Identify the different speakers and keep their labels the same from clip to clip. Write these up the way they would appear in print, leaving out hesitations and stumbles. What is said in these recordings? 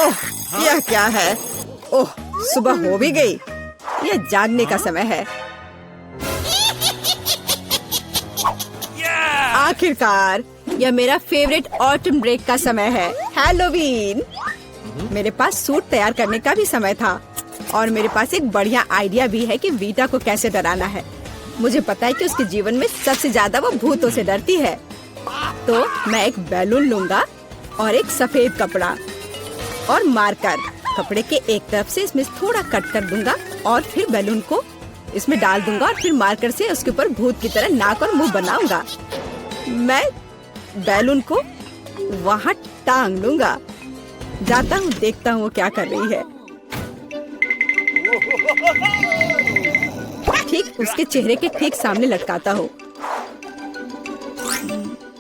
Speaker 1: ओह, यह क्या है? ओह, सुबह हो भी गई। यह जागने का समय है। आखिरकार यह मेरा फेवरेट ऑटम ब्रेक का समय है, हैलोवीन। मेरे पास सूट तैयार करने का भी समय था और मेरे पास एक बढ़िया आइडिया भी है कि वीटा को कैसे डराना है। मुझे पता है कि उसके जीवन में सबसे ज्यादा वो भूतों से डरती है। तो मैं एक बैलून लूंगा और एक सफेद कपड़ा और मार्कर। कपड़े के एक तरफ से इसमें थोड़ा कट कर दूंगा और फिर बैलून को इसमें डाल दूंगा और फिर मार्कर से उसके ऊपर भूत की तरह नाक और मुंह बनाऊंगा। मैं बैलून को वहाँ टांग लूंगा। जाता हूँ, देखता हूँ वो क्या कर रही है। ठीक उसके चेहरे के ठीक सामने लटकाता हूँ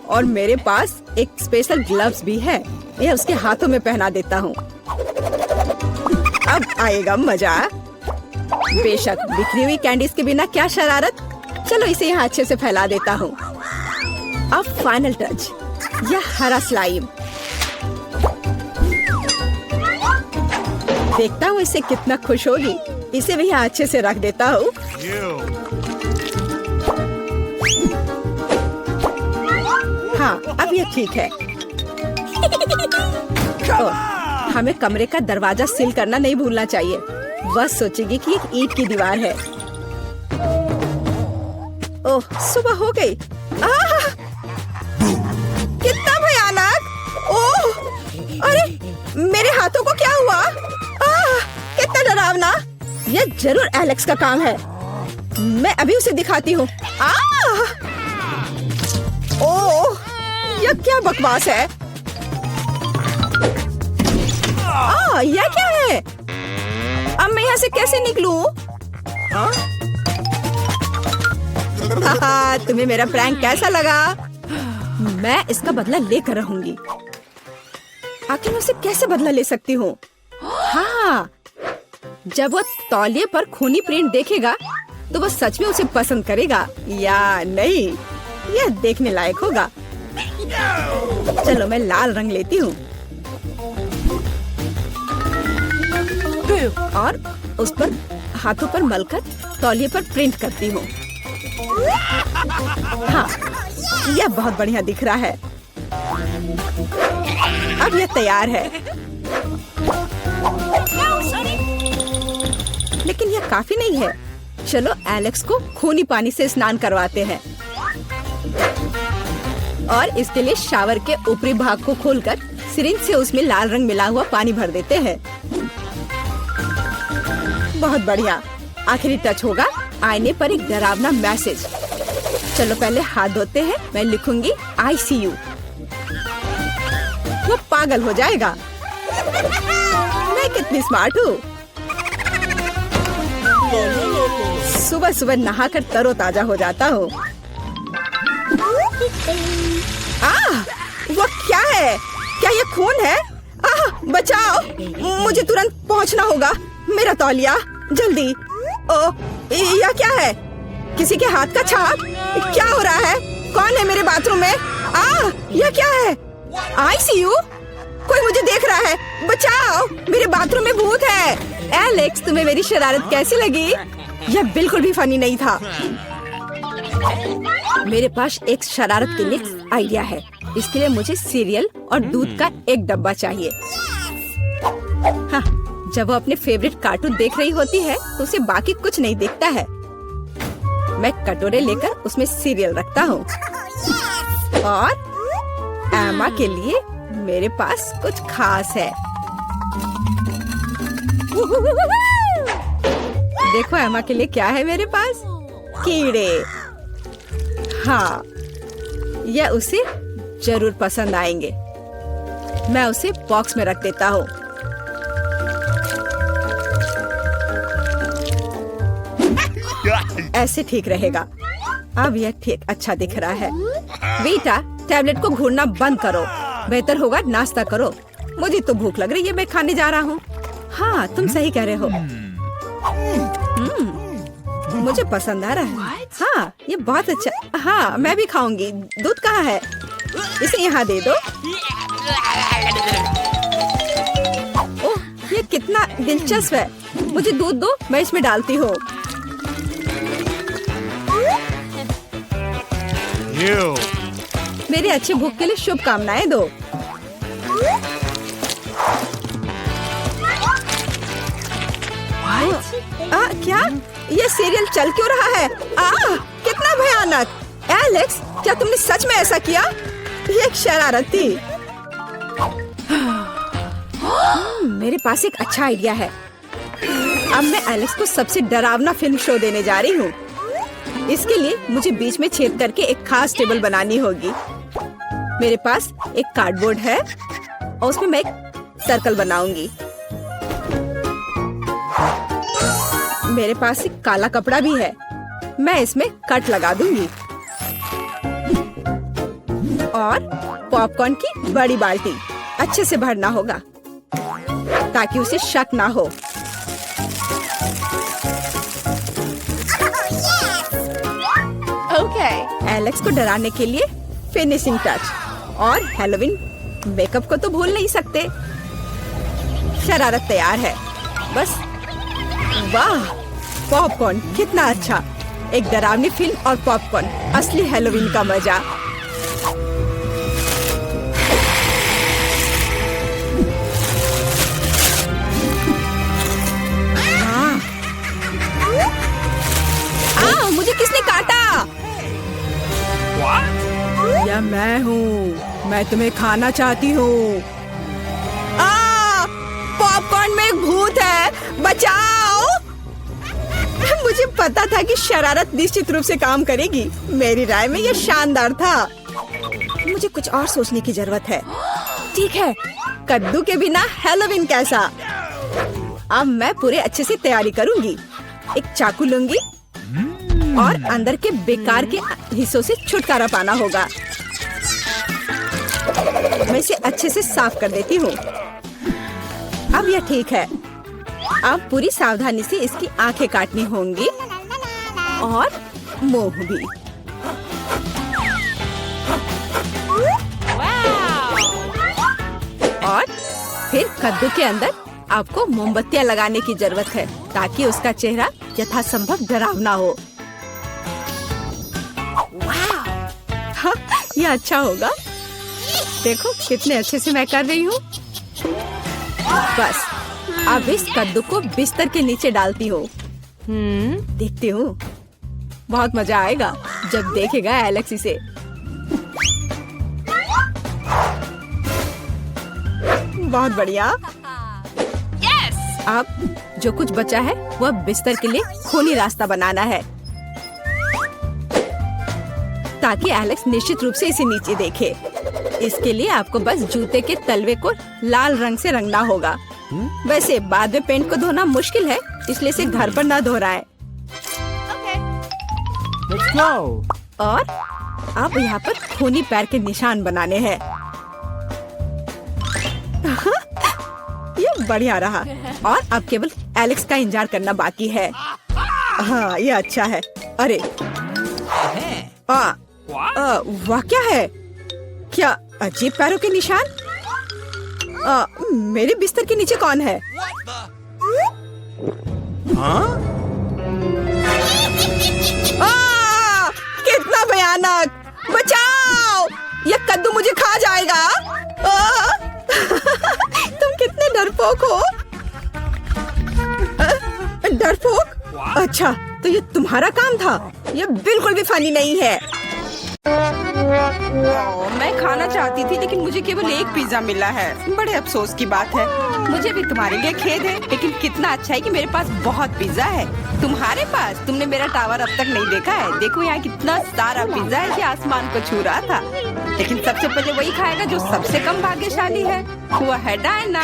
Speaker 1: और मेरे पास एक स्पेशल ग्लव्स भी है। यह उसके हाथों में पहना देता हूँ। अब आएगा मजा। बेशक बिखरी हुई कैंडीज के बिना क्या शरारत। चलो इसे यहाँ अच्छे से फैला देता हूँ। अब फाइनल टच, यह हरा स्लाइम। देखता हूँ इसे कितना खुश होगी। इसे भी यहाँ अच्छे से रख देता हूँ। हाँ, अब यह ठीक है। हमें कमरे का दरवाजा सील करना नहीं भूलना चाहिए। वह सोचेगी कि एक ईंट की दीवार है। ओह, सुबह हो गई। कितना भयानक! ओह, अरे मेरे हाथों को क्या हुआ? कितना डरावना! यह जरूर एलेक्स का काम है। मैं अभी उसे दिखाती हूँ। ओह, यह क्या बकवास है? यह क्या है? अब मैं यहाँ से कैसे निकलूं? तुम्हें मेरा प्रैंक कैसा लगा? मैं इसका बदला लेकर रहूंगी। आखिर मैं उसे कैसे बदला ले सकती हूँ? हाँ, जब वो तौलिए पर खूनी प्रिंट देखेगा तो वो सच में उसे पसंद करेगा या नहीं, यह देखने लायक होगा। चलो मैं लाल रंग लेती हूँ और उस पर हाथों पर मलकर तौलिए पर प्रिंट करती हूँ। हाँ, यह बहुत बढ़िया दिख रहा है। अब यह तैयार है। लेकिन यह काफी नहीं है। चलो एलेक्स को खूनी पानी से स्नान करवाते हैं और इसके लिए शावर के ऊपरी भाग को खोलकर सिरिंज से उसमें लाल रंग मिला हुआ पानी भर देते हैं। बहुत बढ़िया। आखिरी टच होगा आईने पर एक डरावना मैसेज। चलो पहले हाथ धोते हैं। मैं लिखूंगी ICU। वो पागल हो जाएगा। मैं कितनी स्मार्ट हूँ। सुबह सुबह नहाकर तरोताजा हो जाता हूँ। वो क्या है? क्या ये खून है? बचाओ, मुझे तुरंत पहुँचना होगा। मेरा तौलिया, जल्दी। यह क्या है? किसी के हाथ का छाप? क्या हो रहा है? कौन है मेरे बाथरूम में? यह क्या है? ICU? कोई मुझे देख रहा है। बचाओ, मेरे बाथरूम में भूत है। एलेक्स, तुम्हें मेरी शरारत कैसी लगी? यह बिल्कुल भी फनी नहीं था। मेरे पास एक शरारत के लिए आइडिया है। इसके लिए मुझे सीरियल और दूध का एक डब्बा चाहिए। हाँ, जब वो अपने फेवरेट कार्टून देख रही होती है तो उसे बाकी कुछ नहीं दिखता है। मैं कटोरे लेकर उसमें सीरियल रखता हूँ और एमा के लिए मेरे पास कुछ खास है। देखो एमा के लिए क्या है मेरे पास? कीड़े। हाँ, यह उसे जरूर पसंद आएंगे। मैं उसे बॉक्स में रख देता हूँ। ऐसे ठीक रहेगा। अब यह ठीक अच्छा दिख रहा है। बेटा, टैबलेट को घूरना बंद करो। बेहतर होगा नाश्ता करो। मुझे तो भूख लग रही है। मैं खाने जा रहा हूँ। हाँ, तुम सही कह रहे हो। मुझे पसंद आ रहा है। हाँ, ये बहुत अच्छा। हाँ, मैं भी खाऊंगी। दूध कहाँ है? इसे यहाँ दे दो। दिलचस्प है। मुझे दूध दो, मैं इसमें डालती हूँ। मेरे अच्छे भूख के लिए शुभकामनाएं दो। क्या ये सीरियल चल क्यों रहा है? कितना भयानक। एलेक्स, क्या तुमने सच में ऐसा किया? ये एक शरारत थी। मेरे पास एक अच्छा आइडिया है। अब मैं एलेक्स को सबसे डरावना फिल्म शो देने जा रही हूँ। इसके लिए मुझे बीच में छेद करके एक खास टेबल बनानी होगी। मेरे पास एक कार्डबोर्ड है और उसमें मैं एक सर्कल बनाऊंगी। मेरे पास एक काला कपड़ा भी है। मैं इसमें कट लगा दूंगी और पॉपकॉर्न की बड़ी बाल्टी अच्छे से भरना होगा ताकि उसे शक ना हो। एलेक्स को डराने के लिए फिनिशिंग टच और हैलोवीन मेकअप को तो भूल नहीं सकते। शरारत तैयार है। बस वाह, पॉपकॉर्न कितना अच्छा। एक डरावनी फिल्म और पॉपकॉर्न, असली हैलोवीन का मजा। मुझे किसने काटा? या मैं हूँ। मैं तुम्हें खाना चाहती हूँ। पॉपकॉर्न में एक भूत है, बचाओ। मुझे पता था कि शरारत निश्चित रूप से काम करेगी। मेरी राय में यह शानदार था। मुझे कुछ और सोचने की जरूरत है। ठीक है, कद्दू के बिना हैलोवीन कैसा? अब मैं पूरे अच्छे से तैयारी करूंगी। एक चाकू लूंगी और अंदर के बेकार के हिस्सों से छुटकारा पाना होगा। मैं इसे अच्छे से साफ कर देती हूँ। अब यह ठीक है। अब पूरी सावधानी से इसकी आंखें काटनी होंगी और मुंह भी। और फिर कद्दू के अंदर आपको मोमबत्तियां लगाने की जरूरत है ताकि उसका चेहरा यथासंभव डरावना हो। हाँ, यह अच्छा होगा। देखो कितने अच्छे से मैं कर रही हूँ। बस अब इस कद्दू को बिस्तर के नीचे डालती हूँ। देखती हूँ, बहुत मजा आएगा जब देखेगा एलेक्स इसे। बहुत बढ़िया। अब जो कुछ बचा है वह बिस्तर के लिए खूनी रास्ता बनाना है ताकि एलेक्स निश्चित रूप से इसे नीचे देखे। इसके लिए आपको बस जूते के तलवे को लाल रंग से रंगना होगा। वैसे बाद में पेंट को धोना मुश्किल है, इसलिए इसे घर पर ना दोहराएं। और अब यहाँ पर खूनी पैर के निशान बनाने हैं। ये बढ़िया रहा। और अब केवल एलेक्स का इंतजार करना बाकी है। हाँ, ये अच्छा है। अरे वाह, क्या है? क्या अजीब पैरों के निशान? मेरे बिस्तर के नीचे कौन है? कितना भयानक! बचाओ! यह कद्दू मुझे खा जाएगा। तुम कितने डरपोक हो। डरपोक? अच्छा, तो ये तुम्हारा काम था। ये बिल्कुल भी फनी नहीं है। मैं खाना चाहती थी लेकिन मुझे केवल एक पिज्जा मिला है। बड़े अफसोस की बात है। मुझे भी तुम्हारे लिए खेद है, लेकिन कितना अच्छा है कि मेरे पास बहुत पिज्जा है। तुम्हारे पास? तुमने मेरा टावर अब तक नहीं देखा है। देखो यहाँ कितना सारा पिज्जा है कि आसमान को छू रहा था। लेकिन सबसे पहले वही खाएगा जो सबसे कम भाग्यशाली है। वो है डायना।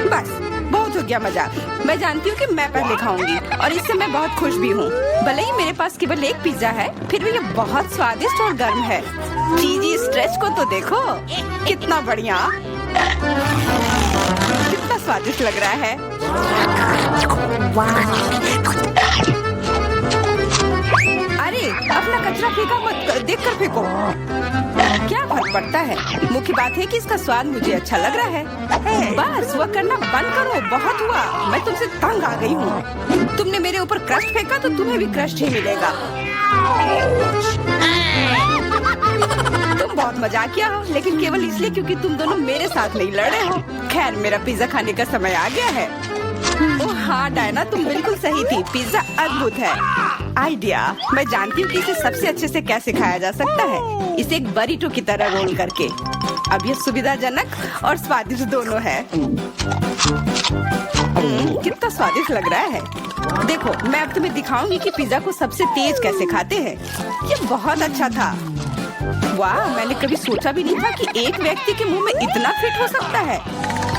Speaker 1: बस बहुत हो गया मजाक। मैं जानती हूँ कि मैं पहले खाऊंगी और इससे मैं बहुत खुश भी हूँ। भले ही मेरे पास केवल एक पिज्जा है, फिर भी ये बहुत स्वादिष्ट और गर्म है। चीजी स्ट्रेच को तो देखो, कितना बढ़िया, कितना स्वादिष्ट लग रहा है। अरे अपना कचरा फेंका मत, देख कर फेंको। क्या फर्क पड़ता है, मुख्य बात है कि इसका स्वाद मुझे अच्छा लग रहा है। बस वह करना बंद करो, बहुत हुआ, मैं तुमसे तंग आ गई हूँ। तुमने मेरे ऊपर क्रस्ट फेंका तो तुम्हें भी क्रस्ट ही मिलेगा। तुम बहुत मजाकिया हो, लेकिन केवल इसलिए क्योंकि तुम दोनों मेरे साथ नहीं लड़ रहे हो। खैर, मेरा पिज्जा खाने का समय आ गया है। ओह हाँ डायना, तुम बिल्कुल सही थी, पिज्जा अद्भुत है। आइडिया, मैं जानती हूँ कि इसे सबसे अच्छे से कैसे खाया जा सकता है, इसे एक बरीटो की तरह रोल करके। अब यह सुविधाजनक और स्वादिष्ट दोनों है। कितना स्वादिष्ट लग रहा है। देखो, मैं अब तुम्हें दिखाऊंगी कि पिज्जा को सबसे तेज कैसे खाते हैं। ये बहुत अच्छा था। वाह, मैंने कभी सोचा भी नहीं था कि एक व्यक्ति के मुंह में इतना फिट हो सकता है।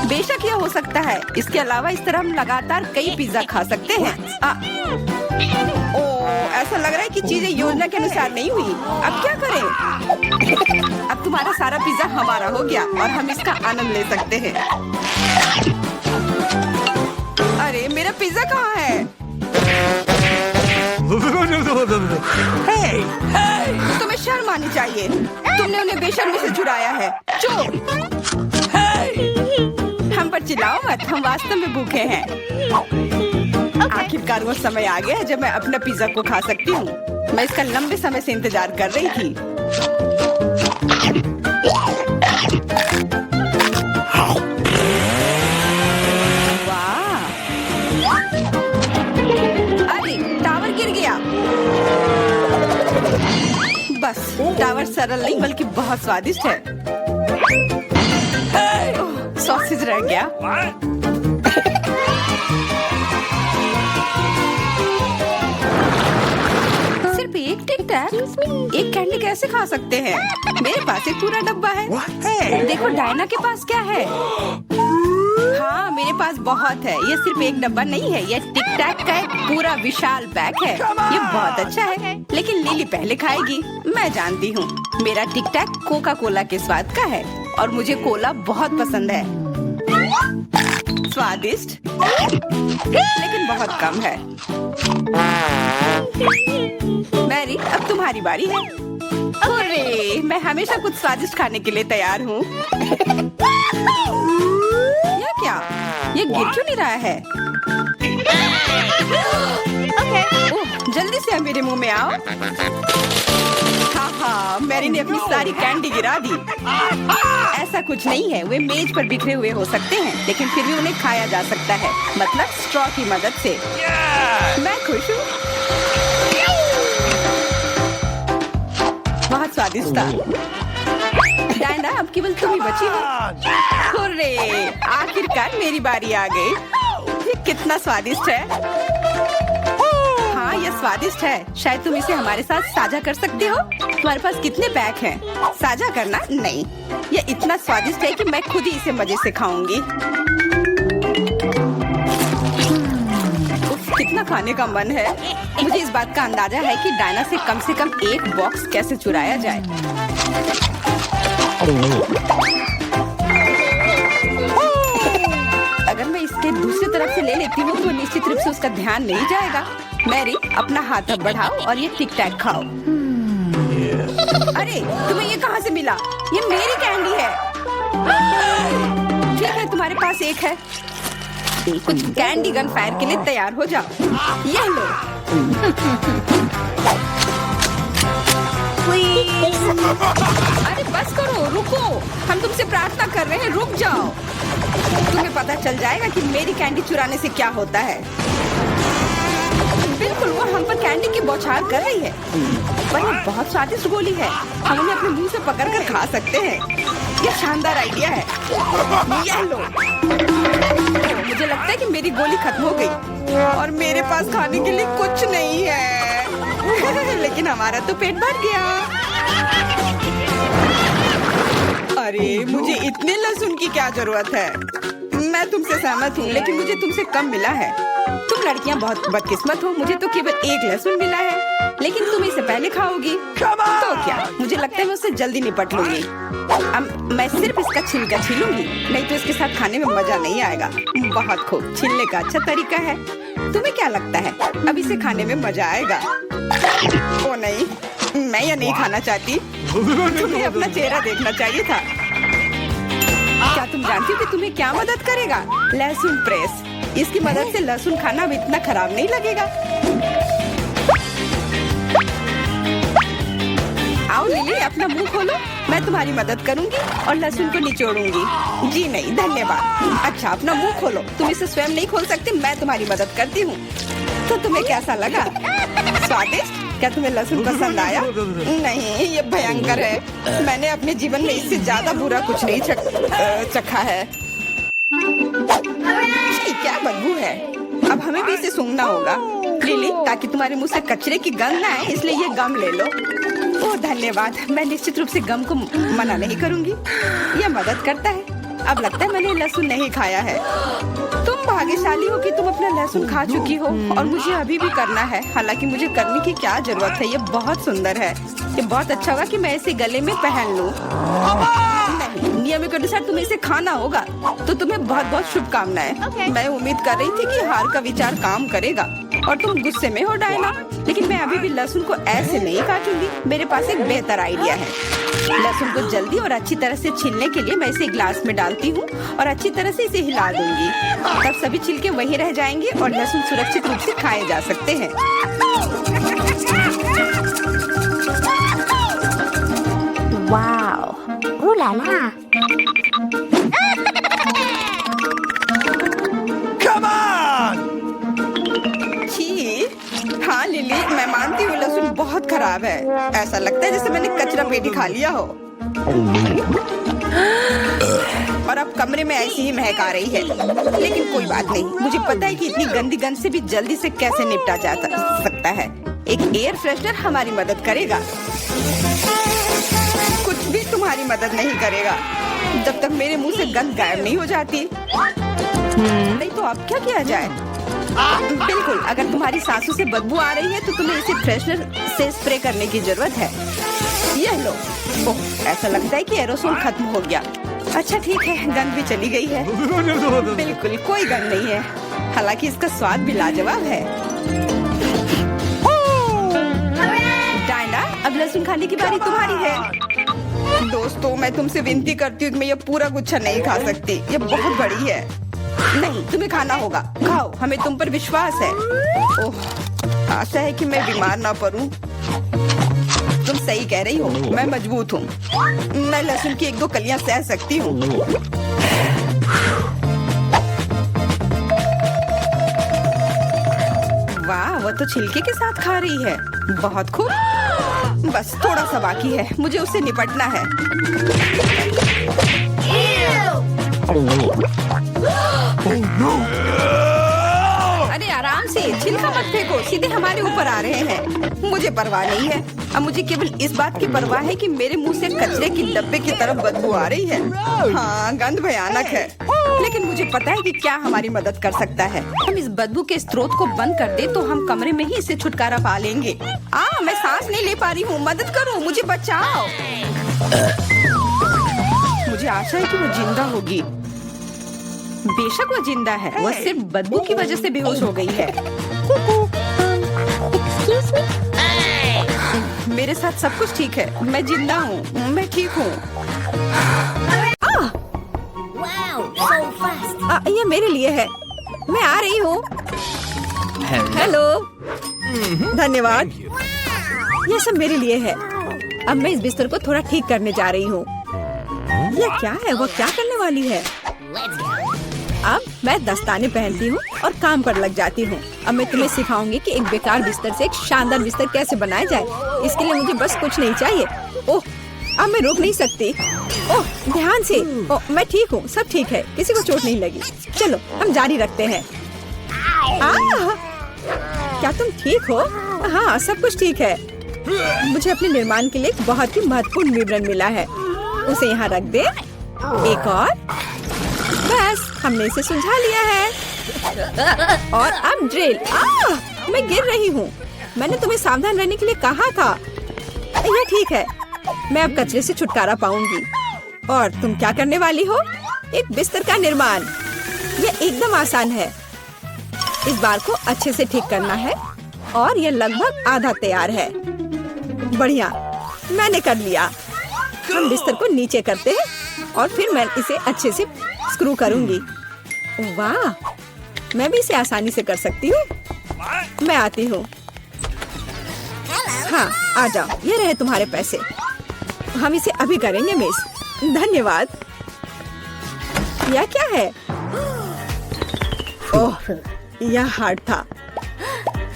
Speaker 1: बेशक यह हो सकता है। इसके अलावा इस तरह हम लगातार कई पिज्जा खा सकते हैं। ऐसा लग रहा है कि चीजें योजना के अनुसार नहीं हुई। अब क्या करें? अब तुम्हारा सारा पिज्जा हमारा हो गया और हम इसका आनंद ले सकते हैं। अरे मेरा पिज्जा कहाँ है? तुम्हें शर्म आनी चाहिए, तुमने उन्हें बेशर्मी से चुराया है। चुप! हम पर चिल्लाओ मत, हम वास्तव में भूखे हैं। आखिरकार वो समय आ गया है जब मैं अपना पिज्जा को खा सकती हूँ। मैं इसका लंबे समय से इंतजार कर रही थी। वाह! अरे टावर गिर गया। बस, टावर सरल नहीं बल्कि बहुत स्वादिष्ट है। सॉसेज रह गया। सिर्फ एक टिक टैक, एक कैंडी कैसे खा सकते हैं? मेरे पास एक पूरा डब्बा है। देखो डायना के पास क्या है। हाँ, मेरे पास बहुत है। ये सिर्फ एक डब्बा नहीं है, ये टिक टैक का एक पूरा विशाल पैक है। ये बहुत अच्छा है, लेकिन लिली पहले खाएगी। मैं जानती हूँ, मेरा टिक टैक कोका कोला के स्वाद का है और मुझे कोला बहुत पसंद है। स्वादिष्ट, लेकिन बहुत कम है। मैरी, अब तुम्हारी बारी है। अरे, मैं हमेशा कुछ स्वादिष्ट खाने के लिए तैयार हूँ। यह क्या? ये गिर क्यों नहीं रहा है? ओह, जल्दी से मेरे मुंह में आओ। हाँ, मैरी ने अपनी सारी कैंडी गिरा दी। ऐसा कुछ नहीं है, वे मेज पर बिखरे हुए हो सकते हैं, लेकिन फिर भी उन्हें खाया जा सकता है, मतलब स्ट्रॉ की मदद से। मैं खुश हूँ। बहुत स्वादिष्ट था। डायना, अब केवल तुम ही बची हो। हुर्रे, आखिरकार मेरी बारी आ गई। ये कितना स्वादिष्ट है। हाँ, यह स्वादिष्ट है। शायद तुम इसे हमारे साथ साझा कर सकते हो। तुम्हारे पास कितने पैक हैं? साझा करना नहीं, यह इतना स्वादिष्ट है कि मैं खुद ही इसे मजे से खाऊंगी। कितना खाने का मन है। मुझे इस बात का अंदाजा है कि डायना से कम एक बॉक्स कैसे चुराया जाए। अगर मैं इसके दूसरी तरफ से ले लेती हूँ तो निश्चित रूप से उसका ध्यान नहीं जाएगा। मैरी, अपना हाथ अब बढ़ाओ और ये टिक टैक खाओ। अरे, तुम्हें ये कहाँ से मिला? ये मेरी कैंडी है। ठीक है, तुम्हारे पास एक है। कुछ कैंडी गन फायर के लिए तैयार हो जाओ। ये लो। अरे बस करो, रुको। हम तुमसे प्रार्थना कर रहे हैं, रुक जाओ। तुम्हें पता चल जाएगा कि मेरी कैंडी चुराने से क्या होता है। बिल्कुल, वो हम पर कैंडी की बौछार कर रही है। पर ये बहुत स्वादिष्ट गोली है, हम उन्हें अपने मुंह से पकड़कर खा सकते हैं। ये शानदार आइडिया है। ये लो। मुझे लगता है कि मेरी गोली खत्म हो गई और मेरे पास खाने के लिए कुछ नहीं है। लेकिन हमारा तो पेट भर गया। अरे, मुझे इतने लहसुन की क्या जरूरत है? मैं तुमसे सहमत हूँ, लेकिन मुझे तुमसे कम मिला है। तुम लड़कियाँ बहुत बदकिस्मत हो, मुझे तो केवल एक लहसुन मिला है, लेकिन तुम इसे पहले खाओगी तो क्या? मुझे लगता है मैं उससे जल्दी निपट लूंगी। अब मैं सिर्फ इसका छिलका छीलूंगी, नहीं तो इसके साथ खाने में मजा नहीं आएगा। बहुत खूब, छीलने का अच्छा तरीका है। तुम्हें क्या लगता है अब इसे खाने में मजा आएगा? ओ नहीं, मैं यह नहीं खाना चाहती। तुम्हें अपना चेहरा देखना चाहिए था। क्या तुम जानती हो कि तुम्हें क्या मदद करेगा? लहसुन प्रेस। इसकी मदद से लहसुन खाना अब इतना खराब नहीं लगेगा। आओ लिली, अपना मुंह खोलो, मैं तुम्हारी मदद करूंगी और लहसुन को निचोड़ूंगी। जी नहीं, धन्यवाद। अच्छा, अपना मुंह खोलो। तुम इसे स्वयं नहीं खोल सकते, मैं तुम्हारी मदद करती हूँ। तो तुम्हें कैसा लगा? स्वादिष्ट? क्या तुम्हें लहसुन पसंद आया? नहीं, ये भयंकर है। मैंने अपने जीवन में इससे ज्यादा बुरा कुछ नहीं चखा है। क्या बदबू है। अब हमें भी इसे सूंघना होगा लिली, ताकि तुम्हारे मुंह से कचरे की गंध न आए, इसलिए ये गम ले लो। ओह धन्यवाद, मैं निश्चित रूप से गम को मना नहीं करूंगी। यह मदद करता है। अब लगता है मैंने लहसुन नहीं खाया है। तुम भाग्यशाली हो कि तुम अपना लहसुन खा चुकी हो और मुझे अभी भी करना है। हालांकि मुझे करने की क्या जरूरत है, ये बहुत सुंदर है। ये बहुत अच्छा होगा कि मैं इसे गले में पहन लूं। नहीं, नियम के अनुसार तुम्हें इसे खाना होगा। तो तुम्हें बहुत बहुत शुभकामनाएं। मैं उम्मीद कर रही थी कि हार का विचार काम करेगा और तुम गुस्से में हो डायना, लेकिन मैं अभी भी लहसुन को ऐसे नहीं काटूंगी। मेरे पास एक बेहतर आइडिया है। लहसुन को जल्दी और अच्छी तरह से छीलने के लिए मैं इसे ग्लास में डालती हूँ और अच्छी तरह से इसे हिला दूंगी। तब सभी छिलके वहीं रह जाएंगे और लहसुन सुरक्षित रूप से खाए जा सकते हैं।
Speaker 2: Wow, ooh la la।
Speaker 3: Come on!
Speaker 1: छी, हाँ लिली, मैं मानती हूँ लहसुन बहुत खराब है। ऐसा लगता है जैसे मैंने कचरा पेटी खा लिया हो। और अब कमरे में ऐसी ही महक आ रही है, लेकिन कोई बात नहीं। मुझे पता है कि इतनी गंदी गंध से भी जल्दी से कैसे निपटा जा सकता है। एक एयर फ्रेशनर हमारी मदद करेगा। कुछ भी तुम्हारी मदद नहीं करेगा जब तक मेरे मुंह से गंध गायब नहीं हो जाती। नहीं तो अब क्या किया जाए? बिल्कुल, अगर तुम्हारी सांसों से बदबू आ रही है तो तुम्हें इसे फ्रेशनर से स्प्रे करने की जरूरत है। यह लो। ओह, ऐसा लगता है कि एरोसोल खत्म हो गया। अच्छा ठीक है, गंध भी चली गई है। बिल्कुल कोई गंध नहीं है, हालांकि इसका स्वाद भी लाजवाब है। डायना, अब लहसुन खाने की बारी तुम्हारी है। दोस्तों, मैं तुमसे विनती करती हूँ कि मैं ये पूरा गुच्छा नहीं खा सकती। ये बहुत बड़ी है। नहीं, तुम्हें खाना होगा। खाओ, हमें तुम पर विश्वास है। ओह, आशा है कि मैं बीमार ना पड़ूं। तुम सही कह रही हो, मैं मजबूत हूँ। मैं लहसुन की 1-2 कलियां सह सकती हूँ। वाह, वो तो छिलके के साथ खा रही है। बहुत खूब। बस थोड़ा सा बाकी है, मुझे उससे निपटना है। अरे आराम से, छिलका मत फेंको, सीधे हमारे ऊपर आ रहे हैं। मुझे परवाह नहीं है। अब मुझे केवल इस बात की परवाह है कि मेरे मुंह से कचरे की डब्बे की तरफ बदबू आ रही है। हाँ, गंध भयानक है, लेकिन मुझे पता है कि क्या हमारी मदद कर सकता है। हम इस बदबू के स्रोत को बंद कर दे तो हम कमरे में ही इसे छुटकारा पा लेंगे। मैं सांस नहीं ले पा रही हूँ, मदद करो, मुझे बचाओ। मुझे आशा है कि वो जिंदा होगी। बेशक वो जिंदा है, वो सिर्फ बदबू की वजह से बेहोश हो गई है। मेरे साथ सब कुछ ठीक है, मैं जिंदा हूँ, मैं ठीक हूँ। ये मेरे लिए है, मैं आ रही हूँ। हेलो, धन्यवाद। ये सब मेरे लिए है। अब मैं इस बिस्तर को थोड़ा ठीक करने जा रही हूँ। यह क्या है? वो क्या करने वाली है? अब मैं दस्ताने पहनती हूँ और काम पर लग जाती हूँ। अब मैं तुम्हें सिखाऊंगी कि एक बेकार बिस्तर से एक शानदार बिस्तर कैसे बनाया जाए। इसके लिए मुझे बस कुछ नहीं चाहिए। ओह, अब मैं रुक नहीं सकती। ओह, ध्यान से। ओह, मैं ठीक हूँ, सब ठीक है, किसी को चोट नहीं लगी। चलो हम जारी रखते हैं। क्या तुम ठीक हो? हाँ, सब कुछ ठीक है। मुझे अपने निर्माण के लिए एक बहुत ही महत्वपूर्ण विवरण मिला है। उसे यहाँ रख दे। एक और, बस हमने इसे सुलझा लिया है। और अब ड्रिल। मैं गिर रही हूँ। मैंने तुम्हें सावधान रहने के लिए कहा था। यह ठीक है, मैं अब कचरे से छुटकारा पाऊंगी। और तुम क्या करने वाली हो? एक बिस्तर का निर्माण। यह एकदम आसान है। इस बार को अच्छे से ठीक करना है और ये लगभग आधा तैयार है। बढ़िया, मैंने कर लिया। हम बिस्तर को नीचे करते हैं और फिर मैं इसे अच्छे से स्क्रू करूंगी। वाह, मैं भी इसे आसानी से कर सकती हूँ। मैं आती हूँ। हाँ, आ जाओ, ये रहे तुम्हारे पैसे। हम इसे अभी करेंगे मिस। धन्यवाद। यह क्या है? ओह, यह हार्ड था।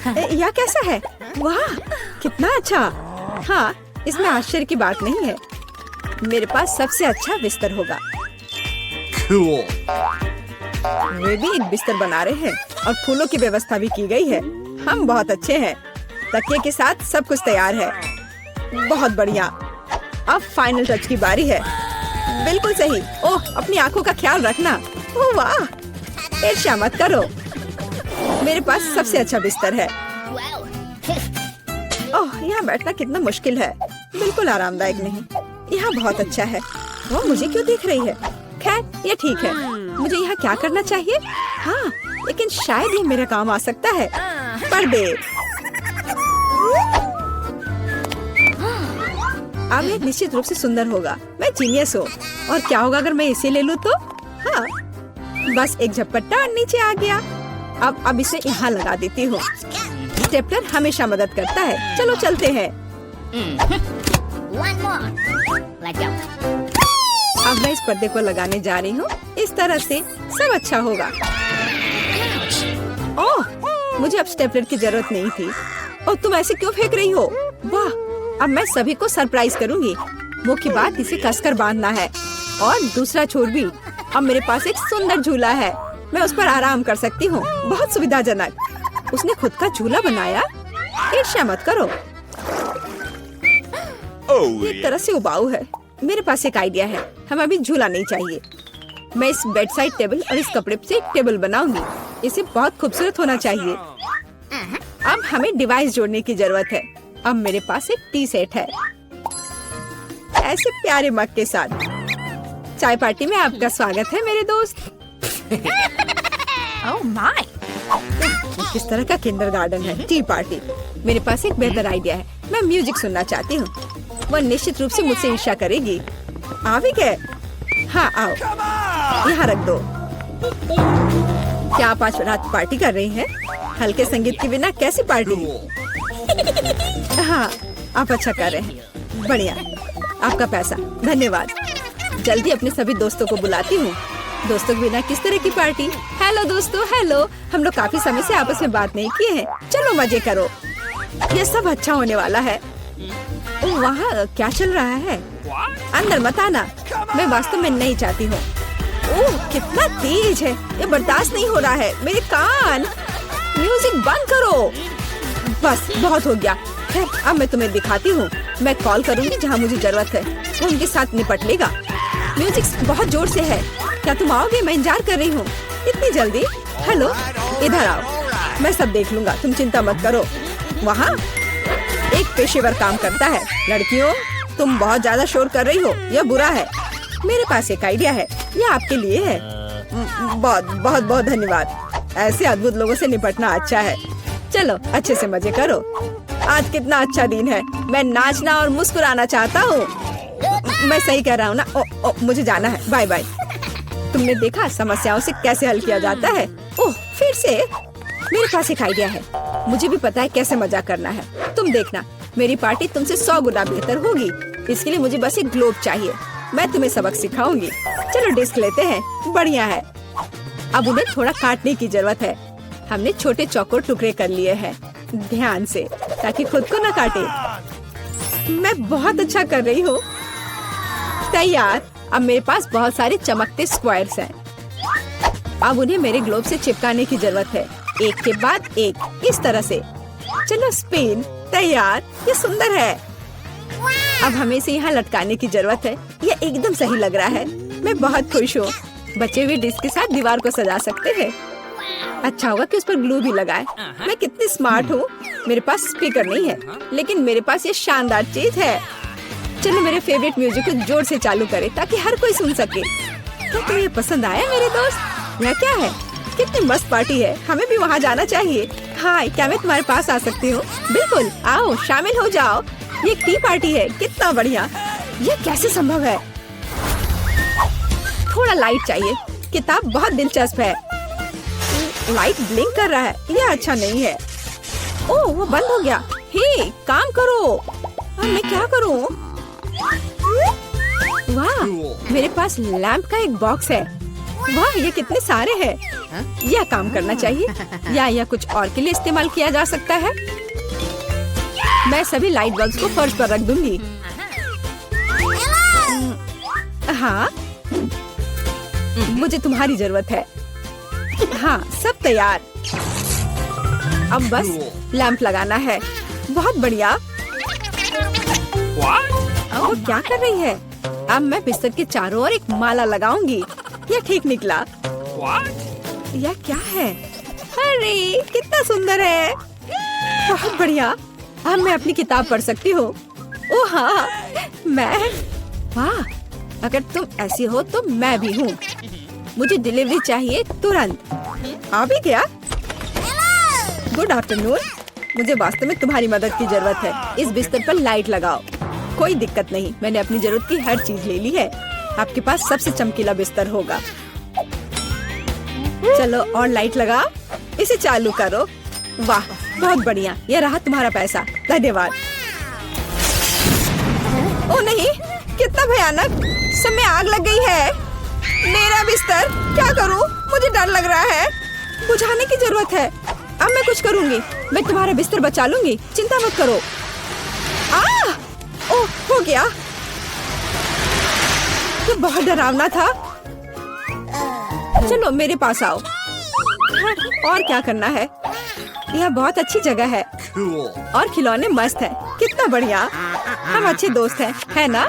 Speaker 1: यह कैसा है? वाह, कितना अच्छा। हाँ, इसमें आश्चर्य की बात नहीं है। मेरे पास सबसे अच्छा बिस्तर होगा।
Speaker 3: Cool.
Speaker 1: वे भी एक बिस्तर बना रहे हैं और फूलों की व्यवस्था भी की गई है। हम बहुत अच्छे हैं। तकिए के साथ सब कुछ तैयार है। बहुत बढ़िया। अब फाइनल टच की बारी है। बिल्कुल सही। ओह, अपनी आंखों का ख्याल रखना। ओह वाह, ईर्ष्या मत करो। मेरे पास सबसे अच्छा बिस्तर है। ओह, यहाँ बैठना कितना मुश्किल है। बिल्कुल आरामदायक नहीं। यहाँ बहुत अच्छा है। वो मुझे क्यों देख रही है? खैर, ये ठीक है। मुझे यहाँ क्या करना चाहिए? हाँ, लेकिन शायद ये मेरा काम आ सकता है। पर्दे। अब ये निश्चित रूप से सुंदर होगा। मैं जीनियस हूँ। और क्या होगा अगर मैं इसे ले लूँ तो? हाँ, बस एक झपट्टा और नीचे आ गया। अब इसे यहाँ लगा देती हूँ। स्टेपलर हमेशा मदद करता है। चलो चलते हैं।
Speaker 2: One more. Let's go.
Speaker 1: अब मैं इस पर्दे को लगाने जा रही हूँ। इस तरह से सब अच्छा होगा। ओह, मुझे अब स्टेपलर की जरूरत नहीं थी। और तुम ऐसे क्यों फेंक रही हो? वाह, अब मैं सभी को सरप्राइज करूँगी। मुख्य बात इसे कसकर बांधना है और दूसरा छोर भी। अब मेरे पास एक सुंदर झूला है। मैं उस पर आराम कर सकती हूँ। बहुत सुविधाजनक। उसने खुद का झूला बनाया। ईर्ष्या मत करो।
Speaker 3: Oh,
Speaker 1: एक तरह से उबाऊ है। मेरे पास एक आइडिया है। हमें अभी झूला नहीं चाहिए। मैं इस बेड साइड टेबल और इस कपड़े से एक टेबल बनाऊंगी। इसे बहुत खूबसूरत होना चाहिए। अब हमें डिवाइस जोड़ने की जरूरत है। अब मेरे पास एक टी सेट है, ऐसे प्यारे मग के साथ। चाय पार्टी में आपका स्वागत है मेरे दोस्त।
Speaker 2: Oh my.
Speaker 1: किस तरह का किंडरगार्टन है? T party. मेरे पास एक बेहतर आइडिया है। मैं म्यूजिक सुनना चाहती हूँ। वह निश्चित रूप से मुझसे ईर्ष्या करेगी। आ भी गए? हाँ, आओ, यहाँ रख दो। क्या आप आज रात पार्टी कर रही हैं? हल्के संगीत के बिना कैसी पार्टी? हाँ, आप अच्छा कर रहे हैं। बढ़िया, आपका पैसा। धन्यवाद। जल्दी अपने सभी दोस्तों को बुलाती हूँ। दोस्तों के बिना किस तरह की पार्टी? हेलो दोस्तों, हेलो। हम लोग काफी समय से आपस में बात नहीं किए हैं। चलो मजे करो। ये सब अच्छा होने वाला है। वहाँ क्या चल रहा है? अंदर मत आना। मैं वास्तव में नहीं चाहती हूँ। ओह, कितना तेज है। ये बर्दाश्त नहीं हो रहा है। मेरे कान। म्यूजिक बंद करो। बस, बहुत हो गया। खैर, अब मैं तुम्हें दिखाती हूँ। मैं कॉल करूँगी जहाँ मुझे जरूरत है। वो उनके साथ निपट लेगा। म्यूजिक बहुत जोर से है। क्या तुम आओगे? मैं इंतजार कर रही हूँ। इतनी जल्दी? हेलो, इधर आओ। मैं सब देख लूंगा, तुम चिंता मत करो। वहाँ एक पेशेवर काम करता है। लड़कियों, तुम बहुत ज्यादा शोर कर रही हो। यह बुरा है। मेरे पास एक आइडिया है। यह आपके लिए है। बहुत बहुत बहुत धन्यवाद। ऐसे अद्भुत लोगों से निपटना अच्छा है। चलो अच्छे से मजे करो। आज कितना अच्छा दिन है। मैं नाचना और मुस्कुराना चाहता हूँ। मैं सही कह रहा हूँ ना? मुझे जाना है। Bye bye. तुमने देखा समस्याओं से कैसे हल किया जाता है? ओह, फिर से? मेरे पास एक आइडिया है। मुझे भी पता है कैसे मजा करना है। तुम देखना, मेरी पार्टी तुमसे 100 गुना बेहतर होगी। इसके लिए मुझे बस एक ग्लोब चाहिए। मैं तुम्हें सबक सिखाऊंगी। चलो डिस्क लेते हैं। बढ़िया है। अब उन्हें थोड़ा काटने की जरूरत है। हमने छोटे चौकोर टुकड़े कर लिए हैं। ध्यान से, ताकि खुद को न काटे। मैं बहुत अच्छा कर रही हूँ। तैयार। अब मेरे पास बहुत सारे चमकते स्क्वायर्स हैं। अब उन्हें मेरे ग्लोब से चिपकाने की जरूरत है, एक के बाद एक, इस तरह से। चलो स्पिन। तैयार। ये सुंदर है। अब हमें इसे यहाँ लटकाने की जरूरत है। ये एकदम सही लग रहा है। मैं बहुत खुश हूँ। बचे हुए डिस्क के साथ दीवार को सजा सकते हैं। अच्छा होगा कि उस पर ग्लू भी लगाए। मैं कितनी स्मार्ट हूँ। मेरे पास स्पीकर नहीं है, लेकिन मेरे पास ये शानदार चीज है। चलो मेरे फेवरेट म्यूजिक को जोर से चालू करें ताकि हर कोई सुन सके। क्या तुम्हें ये पसंद आया मेरे दोस्त? यह क्या है? कितनी मस्त पार्टी है, हमें भी वहाँ जाना चाहिए। हाय, क्या मैं तुम्हारे पास आ सकती हूँ? बिल्कुल, आओ शामिल हो जाओ। ये टी पार्टी है, कितना बढ़िया। ये कैसे संभव है? थोड़ा लाइट चाहिए। किताब बहुत दिलचस्प है। लाइट ब्लिंक कर रहा है, यह अच्छा नहीं है। ओह, वो बंद हो गया। हे, काम करो। अब मैं क्या करूँ? वाह, मेरे पास लैंप का एक बॉक्स है। वाह, ये कितने सारे हैं। यह काम करना चाहिए या यह कुछ और के लिए इस्तेमाल किया जा सकता है। मैं सभी लाइट बल्ब्स को फर्श पर रख दूंगी। हाँ, मुझे तुम्हारी जरूरत है। हाँ, सब तैयार। अब बस लैंप लगाना है। बहुत बढ़िया। वो क्या कर रही है? अब मैं बिस्तर के चारों ओर एक माला लगाऊंगी। यह ठीक निकला। यह क्या है? अरे, कितना सुंदर है। बहुत बढ़िया। अब मैं अपनी किताब पढ़ सकती हूँ। ओह हाँ, मैं। वाह, अगर तुम ऐसी हो तो मैं भी हूँ। मुझे डिलीवरी चाहिए तुरंत। आ भी गया। Good afternoon. मुझे वास्तव में तुम्हारी मदद की जरूरत है। इस बिस्तर पर लाइट लगाओ। कोई दिक्कत नहीं, मैंने अपनी जरूरत की हर चीज ले ली है। आपके पास सबसे चमकीला बिस्तर होगा। चलो और लाइट लगाओ। इसे चालू करो। वाह, बहुत बढ़िया। यह रहा तुम्हारा पैसा। धन्यवाद। ओ नहीं, कितना भयानक। सब में आग लग गई है। मेरा बिस्तर, क्या करूं? मुझे डर लग रहा है। बुझाने की जरूरत है। अब मैं कुछ करूंगी। मैं तुम्हारा बिस्तर बचा लूंगी, चिंता मत करो। ओह, हो गया। ये बहुत डरावना था। चलो मेरे पास आओ। और क्या करना है? यह बहुत अच्छी जगह है।
Speaker 3: Cool.
Speaker 1: और खिलौने मस्त है। कितना बढ़िया। हम अच्छे दोस्त हैं, है ना?